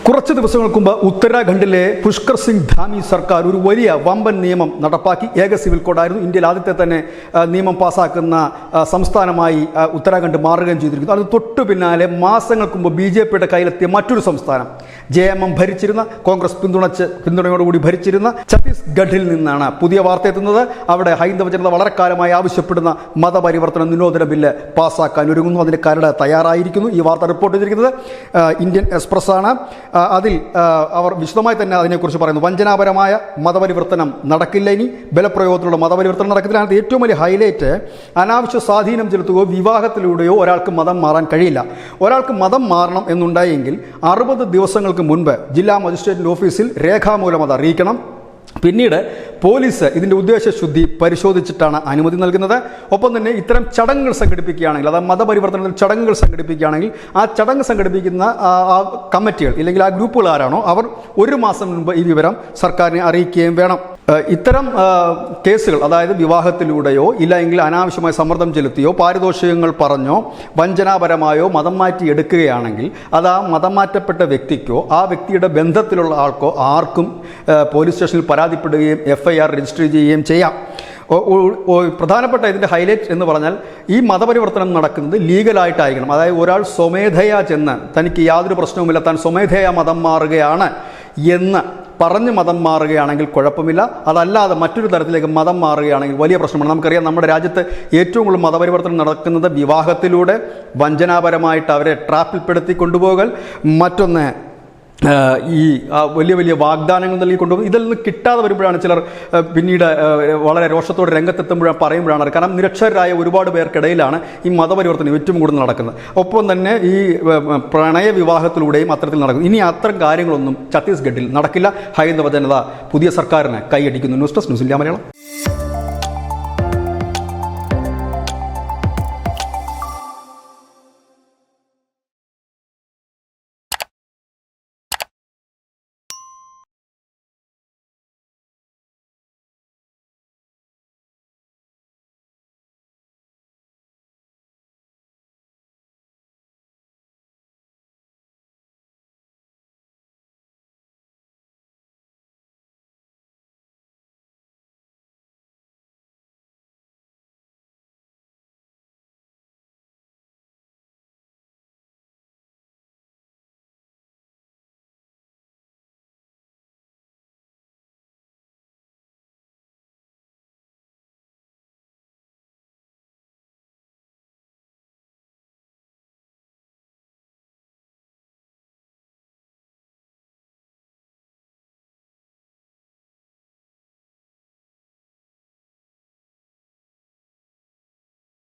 കുറച്ച് ദിവസങ്ങൾക്ക് മുമ്പ് ഉത്തരാഖണ്ഡിലെ പുഷ്കർ സിംഗ് ധാമി സർക്കാർ ഒരു വലിയ വമ്പൻ നിയമം നടപ്പാക്കി. ഏക സിവിൽ കോഡായിരുന്നു. ഇന്ത്യയിൽ ആദ്യത്തെ തന്നെ നിയമം പാസ്സാക്കുന്ന സംസ്ഥാനമായി ഉത്തരാഖണ്ഡ് മാറുകയും ചെയ്തിരിക്കുന്നു. അത് തൊട്ടു പിന്നാലെ മാസങ്ങൾക്ക് മുമ്പ് BJPയുടെ കയ്യിലെത്തിയ മറ്റൊരു സംസ്ഥാനം, JMM ഭരിച്ചിരുന്ന, കോൺഗ്രസ് പിന്തുണയോടുകൂടി ഭരിച്ചിരുന്ന ഛത്തീസ്ഗഡിൽ നിന്നാണ് പുതിയ വാർത്ത എത്തുന്നത്. അവിടെ ഹൈന്ദവ ജനത വളരെ കാലമായി ആവശ്യപ്പെടുന്ന മതപരിവർത്തന നിരോധന ബില്ല് പാസ്സാക്കാൻ ഒരുങ്ങുന്നു. അതിൻ്റെ കരട് തയ്യാറായിരിക്കുന്നു. ഈ വാർത്ത റിപ്പോർട്ട് ചെയ്തിരിക്കുന്നത് ഇന്ത്യൻ എക്സ്പ്രസ് ആണ്. അതിൽ അവർ വിശദമായി തന്നെ അതിനെക്കുറിച്ച് പറയുന്നു. വഞ്ചനാപരമായ മതപരിവർത്തനം നടക്കില്ല, ഇനി ബലപ്രയോഗത്തിലുള്ള മതപരിവർത്തനം നടക്കില്ല. അതിനകത്ത് ഏറ്റവും വലിയ ഹൈലൈറ്റ്, അനാവശ്യ സ്വാധീനം ചെലുത്തുകയോ വിവാഹത്തിലൂടെയോ ഒരാൾക്ക് മതം മാറാൻ കഴിയില്ല. ഒരാൾക്ക് മതം മാറണം എന്നുണ്ടായെങ്കിൽ 60 ദിവസങ്ങൾക്ക് മുൻപ് ജില്ലാ മജിസ്ട്രേറ്റിൻ്റെ ഓഫീസിൽ രേഖാമൂലം അത് അറിയിക്കണം. പിന്നീട് പോലീസ് ഇതിൻ്റെ ഉദ്ദേശശുദ്ധി പരിശോധിച്ചിട്ടാണ് അനുമതി നൽകുന്നത്. ഒപ്പം തന്നെ ഇത്തരം ചടങ്ങുകൾ സംഘടിപ്പിക്കുകയാണെങ്കിൽ, അതായത് മതപരിവർത്തനത്തിൽ ചടങ്ങുകൾ സംഘടിപ്പിക്കുകയാണെങ്കിൽ ആ ചടങ്ങ് സംഘടിപ്പിക്കുന്ന ആ കമ്മിറ്റികൾ ഇല്ലെങ്കിൽ ആ ഗ്രൂപ്പുകൾ ആരാണോ അവർ 1 മാസം മുൻപ് ഈ വിവരം സർക്കാരിനെ അറിയിക്കുകയും വേണം. ഇത്തരം കേസുകൾ, അതായത് വിവാഹത്തിലൂടെയോ ഇല്ലെങ്കിൽ അനാവശ്യമായി സമ്മർദ്ദം ചെലുത്തിയോ പാരിതോഷികങ്ങൾ പറഞ്ഞോ വഞ്ചനാപരമായോ മതം മാറ്റി എടുക്കുകയാണെങ്കിൽ അത് ആ മതം മാറ്റപ്പെട്ട വ്യക്തിക്കോ ആ വ്യക്തിയുടെ ബന്ധത്തിലുള്ള ആൾക്കോ ആർക്കും പോലീസ് സ്റ്റേഷനിൽ പരാതിപ്പെടുകയും FIR രജിസ്റ്റർ ചെയ്യുകയും ചെയ്യാം. പ്രധാനപ്പെട്ട ഇതിൻ്റെ ഹൈലൈറ്റ് എന്ന് പറഞ്ഞാൽ ഈ മതപരിവർത്തനം നടക്കുന്നത് ലീഗലായിട്ടായിരിക്കണം. അതായത് ഒരാൾ സ്വമേധയാ ചെന്ന് തനിക്ക് യാതൊരു പ്രശ്നവുമില്ല, താൻ സ്വമേധയാ മതം മാറുകയാണ് എന്ന് പറഞ്ഞ് മതം മാറുകയാണെങ്കിൽ കുഴപ്പമില്ല. അതല്ലാതെ മറ്റൊരു തരത്തിലേക്ക് മതം മാറുകയാണെങ്കിൽ വലിയ പ്രശ്നമാണ്. നമുക്കറിയാം, നമ്മുടെ രാജ്യത്ത് ഏറ്റവും കൂടുതൽ മതപരിവർത്തനം നടക്കുന്നത് വിവാഹത്തിലൂടെ വഞ്ചനാപരമായിട്ട് അവരെ ട്രാപ്പിൽപ്പെടുത്തി കൊണ്ടുപോകൽ, മറ്റൊന്ന് ഈ വലിയ വലിയ വാഗ്ദാനങ്ങൾ നൽകി കൊണ്ടുപോകും. ഇതിൽ നിന്ന് കിട്ടാതെ വരുമ്പോഴാണ് ചിലർ പിന്നീട് വളരെ രോഷത്തോടെ രംഗത്തെത്തുമ്പോഴാണ് പറയുമ്പോഴാണ്. കാരണം നിരക്ഷരരായ ഒരുപാട് പേർക്കിടയിലാണ് ഈ മതപരിവർത്തനം ഏറ്റവും കൂടുതൽ നടക്കുന്നത്. ഒപ്പം തന്നെ ഈ പ്രണയ വിവാഹത്തിലൂടെയും അത്തരത്തിൽ നടക്കും. ഇനി അത്തരം കാര്യങ്ങളൊന്നും ഛത്തീസ്ഗഡിൽ നടക്കില്ല. ഹൈന്ദവ ജനത പുതിയ സർക്കാരിന് കൈയടിക്കുന്നു. News desk news India Malayalam.